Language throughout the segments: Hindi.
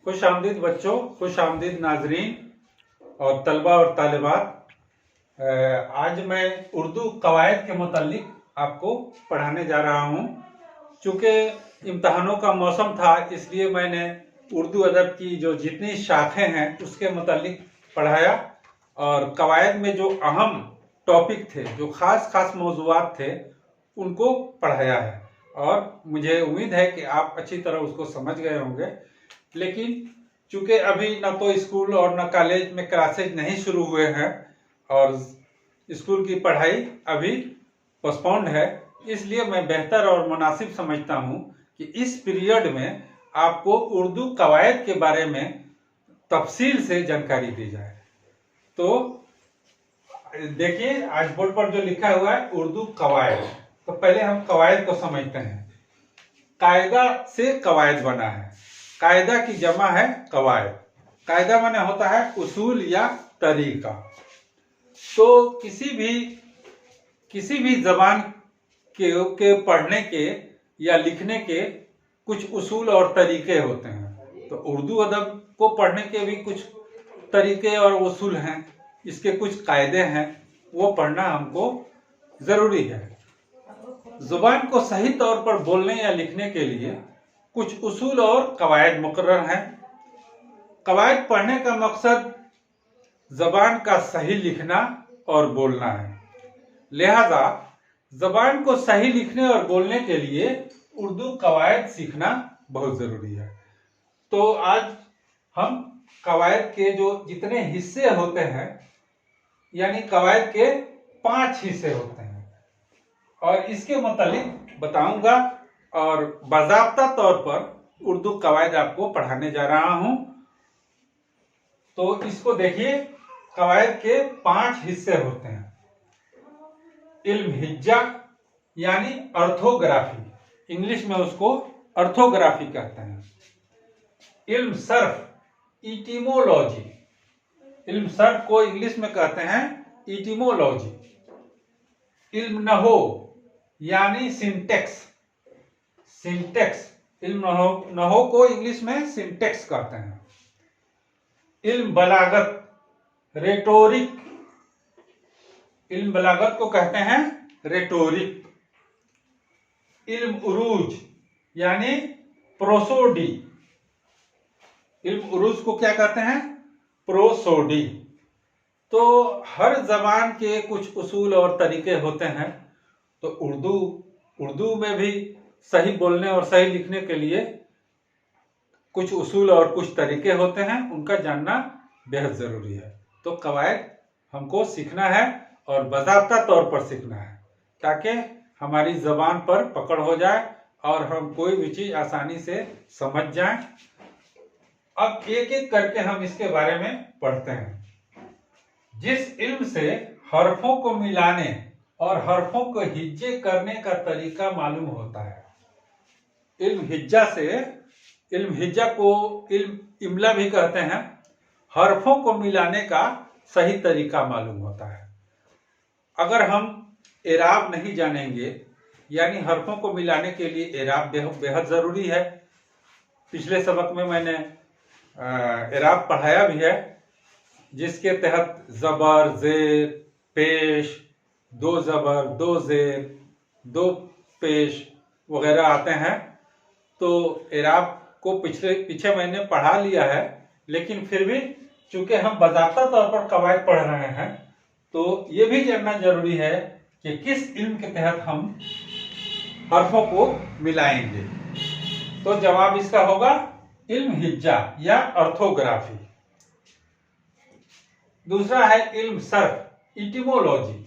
खुश आमदीद बच्चों, खुश आमदीद नाजरीन और तलबा और तालिबात। आज मैं उर्दू कवायद के मुतालिक आपको पढ़ाने जा रहा हूँ। चूँकि इम्तहानों का मौसम था, इसलिए मैंने उर्दू अदब की जो जितनी शाखें हैं उसके मुतालिक पढ़ाया और कवायद में जो अहम टॉपिक थे, जो ख़ास मौज़ूआत थे, उनको पढ़ाया है। और मुझे उम्मीद है कि आप अच्छी तरह उसको समझ गए होंगे। लेकिन चूंकि अभी न तो स्कूल और न कॉलेज में क्लासेज नहीं शुरू हुए हैं और स्कूल की पढ़ाई अभी पोस्टपोन्ड है, इसलिए मैं बेहतर और मुनासिब समझता हूं कि इस पीरियड में आपको उर्दू कवायद के बारे में तफसील से जानकारी दी जाए। तो देखिए, आज बोर्ड पर जो लिखा हुआ है उर्दू कवायद, तो पहले हम कवायद को समझते हैं। कायदा से कवायद बना है। कायदा की जमा है कवायद। कायदा माने होता है उसूल या तरीका। तो किसी भी जबान के पढ़ने के या लिखने के कुछ उसूल और तरीके होते हैं। तो उर्दू अदब को पढ़ने के भी कुछ तरीके और उसूल हैं, इसके कुछ कायदे हैं, वो पढ़ना हमको जरूरी है। जुबान को सही तौर पर बोलने या लिखने के लिए कुछ उसूल और कवायद मुकर्रर हैं। कवायद पढ़ने का मकसद जबान का सही लिखना और बोलना है। लिहाजा जबान को सही लिखने और बोलने के लिए उर्दू कवायद सीखना बहुत जरूरी है। तो आज हम कवायद के जो जितने हिस्से होते हैं, यानी कवायद के 5 हिस्से होते हैं, और इसके मुतालिक बताऊंगा और बाज़ाब्ता तौर पर उर्दू कवायद आपको पढ़ाने जा रहा हूं। तो इसको देखिए, कवायद के 5 हिस्से होते हैं। इल्म हिज्जा यानी अर्थोग्राफी, इंग्लिश में उसको अर्थोग्राफी कहते हैं। इल्म सर्फ, इटिमोलॉजी, इल्म सर्फ को इंग्लिश में कहते हैं इटिमोलॉजी। इल्म नहो यानी सिंटेक्स, सिंटेक्स, इल्म नहो को इंग्लिश में सिंटेक्स कहते हैं। इल्म बलागत, रेटोरिक, इल्म बलागत को कहते हैं रेटोरिक। इल्म उरूज यानी प्रोसोडी, इल्म उरूज को क्या कहते हैं? प्रोसोडी। तो हर जबान के कुछ उसूल और तरीके होते हैं। तो उर्दू में भी सही बोलने और सही लिखने के लिए कुछ उसूल और कुछ तरीके होते हैं, उनका जानना बेहद जरूरी है। तो कवायद हमको सीखना है और बाज़ाब्ता तौर पर सीखना है, ताकि हमारी जबान पर पकड़ हो जाए और हम कोई भी चीज आसानी से समझ जाएं। अब एक एक करके हम इसके बारे में पढ़ते हैं। जिस इल्म से हरफों को मिलाने और हरफों को हिज्जे करने का तरीका मालूम होता है। इल्म हिज्जा से, इल्म हिज्जा को इल्म इमला भी कहते हैं, हरफों को मिलाने का सही तरीका मालूम होता है। अगर हम एराब नहीं जानेंगे, यानी हरफों को मिलाने के लिए एराब बेहद जरूरी है। पिछले सबक में मैंने एराब पढ़ाया भी है, जिसके तहत जबर, जेर, पेश, 2 जबर, 2 जेर, 2 पेश वगैरह आते हैं। तो एराब को पीछे मैंने पढ़ा लिया है, लेकिन फिर भी चूंकि हम बाज़ाब्ता तौर पर कवायद पढ़ रहे हैं, तो ये भी जानना जरूरी है कि किस इल्म के तहत हम हरफों को मिलाएंगे। तो जवाब इसका होगा इल्म हिज्जा या अर्थोग्राफी। दूसरा है इल्म सर्फ, इटिमोलॉजी।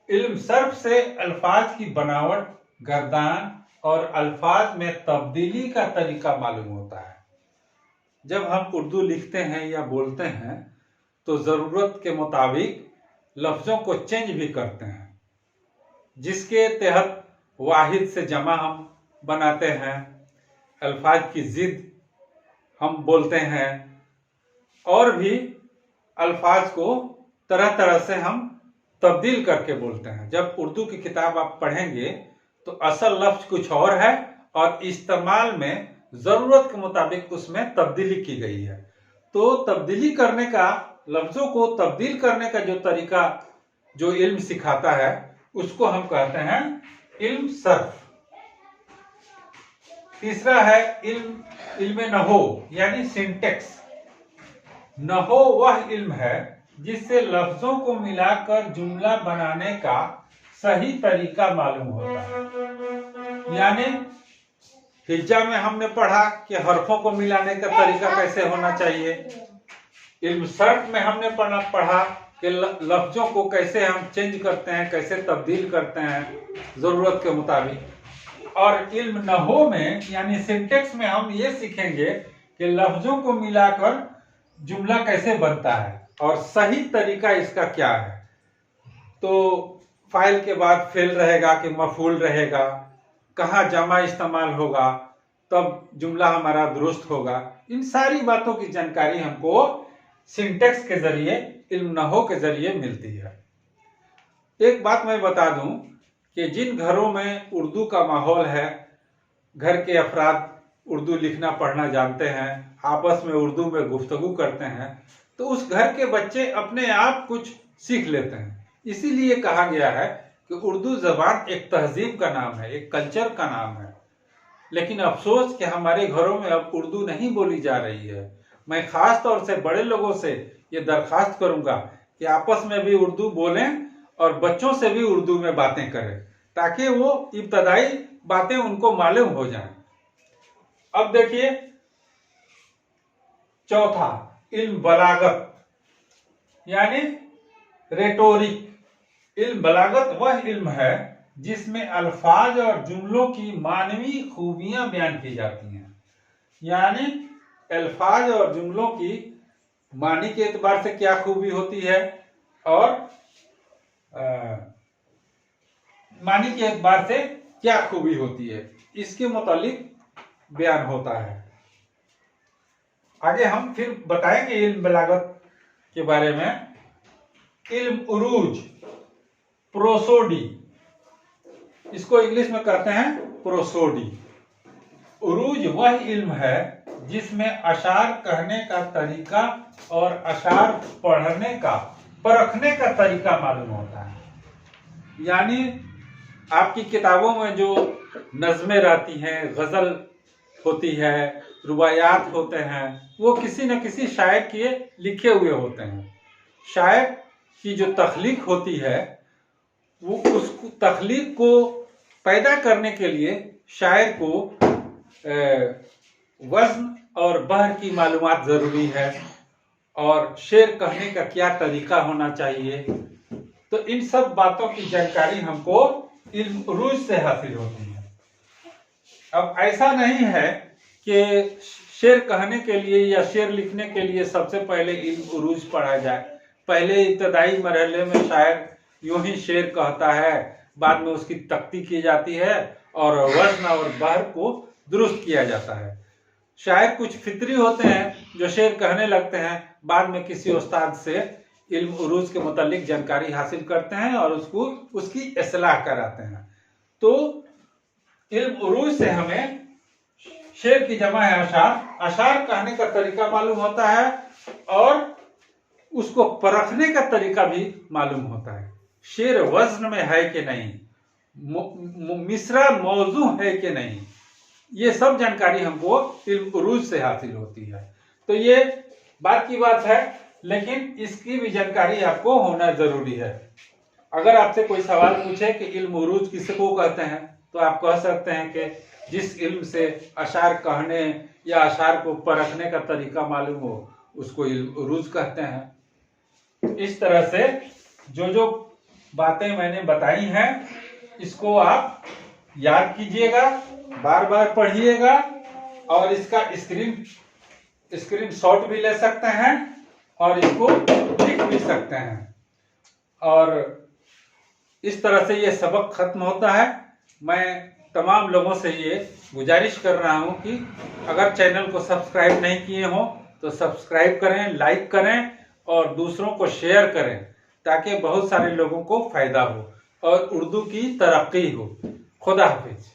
इल्म सर्फ से अल्फाज की बनावट, गर्दान और अल्फाज में तब्दीली का तरीका मालूम होता है। जब हम उर्दू लिखते हैं या बोलते हैं तो जरूरत के मुताबिक लफ्जों को चेंज भी करते हैं, जिसके तहत वाहिद से जमा हम बनाते हैं, अल्फाज की जिद हम बोलते हैं, और भी अल्फाज को तरह तरह से हम तब्दील करके बोलते हैं। जब उर्दू की किताब आप पढ़ेंगे तो असल लफ्ज कुछ और है और इस्तेमाल में जरूरत के मुताबिक उसमें तब्दीली की गई है। तो तब्दीली करने का, लफ्जों को तब्दील करने का जो तरीका जो इल्म सिखाता है उसको हम कहते हैं इल्म सर्फ। तीसरा है इल्म नहो यानी सिंटेक्स। नहो वह इल्म है जिससे लफ्जों को मिलाकर जुमला बनाने का सही तरीका मालूम होता है। यानी हिज्जा में हमने पढ़ा कि हरफों को मिलाने का तरीका कैसे होना चाहिए। इल्म सर्फ में हमने पढ़ा कि लफ्जों को कैसे हम चेंज करते हैं, कैसे तब्दील करते हैं जरूरत के मुताबिक। और इल्म नहो में यानी सिंटेक्स में हम ये सीखेंगे कि लफ्जों को मिलाकर जुमला कैसे बनता है और सही तरीका इसका क्या है। तो फाइल के बाद फेल रहेगा कि मफूल रहेगा, कहाँ जमा इस्तेमाल होगा, तब जुमला हमारा दुरुस्त होगा। इन सारी बातों की जानकारी हमको सिंटेक्स के जरिए, इल्म नहो के जरिए मिलती है। एक बात मैं बता दूं कि जिन घरों में उर्दू का माहौल है, घर के अफराद उर्दू लिखना पढ़ना जानते हैं, आपस में उर्दू में गुफ्तगू करते हैं, तो उस घर के बच्चे अपने आप कुछ सीख लेते हैं। इसीलिए कहा गया है कि उर्दू जबान एक तहजीब का नाम है, एक कल्चर का नाम है। लेकिन अफसोस कि हमारे घरों में अब उर्दू नहीं बोली जा रही है। मैं खास तौर से बड़े लोगों से ये दरखास्त करूंगा कि आपस में भी उर्दू बोलें और बच्चों से भी उर्दू में बातें करें, ताकि वो इब्तदाई बातें उनको मालूम हो जाएं। अब देखिए चौथा, इल्म बलागत यानी रेटोरिक। इल्म बलागत वह इल्म है जिसमें अल्फाज और जुमलों की मानवी खूबियां बयान की जाती हैं। यानी अल्फाज और जुमलों की मानी के एतबार से क्या खूबी होती है और मानी के एतबार से क्या खूबी होती है, इसके मुतालिक बयान होता है। आगे हम फिर बताएंगे इल्म बलागत के बारे में। इल्म उरूज, प्रोसोडी, इसको इंग्लिश में कहते हैं प्रोसोडी। उरूज वह इल्म है जिसमें अशार कहने का तरीका और अशार पढ़ने का, परखने का तरीका मालूम होता है। यानी आपकी किताबों में जो नज़में रहती हैं, गजल होती है, रुबायात होते हैं, वो किसी न किसी शायर के लिखे हुए होते हैं। शायर की जो तख्लीक होती है, वो उस तख्लीक को पैदा करने के लिए शायर को वज़न और बहर की मालूमात ज़रूरी है, और शेर कहने का क्या तरीका होना चाहिए। तो इन सब बातों की जानकारी हमको इल्म उरूज से हासिल होती है। अब ऐसा नहीं है कि शेर कहने के लिए या शेर लिखने के लिए सबसे पहले इल्म उरूज पढ़ा जाए। पहले इब्तदाई मरहले में शायर यूं ही शेर कहता है, बाद में उसकी तख्ती की जाती है और वज़न और बहर को दुरुस्त किया जाता है। शायर कुछ फितरी होते हैं जो शेर कहने लगते हैं, बाद में किसी उस्ताद से इल्म उरूज के मुतालिक जानकारी हासिल करते हैं और उसकी इस्लाह कराते हैं। तो इल्म उरूज से हमें शेर की जमा है अशार, अशार कहने का तरीका मालूम होता है और उसको परखने का तरीका भी मालूम होता है। शेर वज़न में है कि नहीं, मिसरा मौजू है कि नहीं, ये सब जानकारी हमको इल्म उरूज से हासिल होती है। तो ये बात की बात है, लेकिन इसकी भी जानकारी आपको होना जरूरी है। अगर आपसे कोई सवाल पूछे कि इल्म उरूज किसको कहते हैं, तो आप कह सकते हैं कि जिस इल्म से अशार कहने या अशार को परखने का तरीका मालूम हो, उसको इल्म उरूज कहते हैं। इस तरह से जो बातें मैंने बताई हैं, इसको आप याद कीजिएगा, बार बार पढ़िएगा और इसका स्क्रीन शॉट भी ले सकते हैं और इसको लिख भी सकते हैं। और इस तरह से ये सबक खत्म होता है। मैं तमाम लोगों से ये गुजारिश कर रहा हूं कि अगर चैनल को सब्सक्राइब नहीं किए हो तो सब्सक्राइब करें, लाइक करें और दूसरों को शेयर करें, ताकि बहुत सारे लोगों को फायदा हो और उर्दू की तरक्की हो। खुदा हाफिज।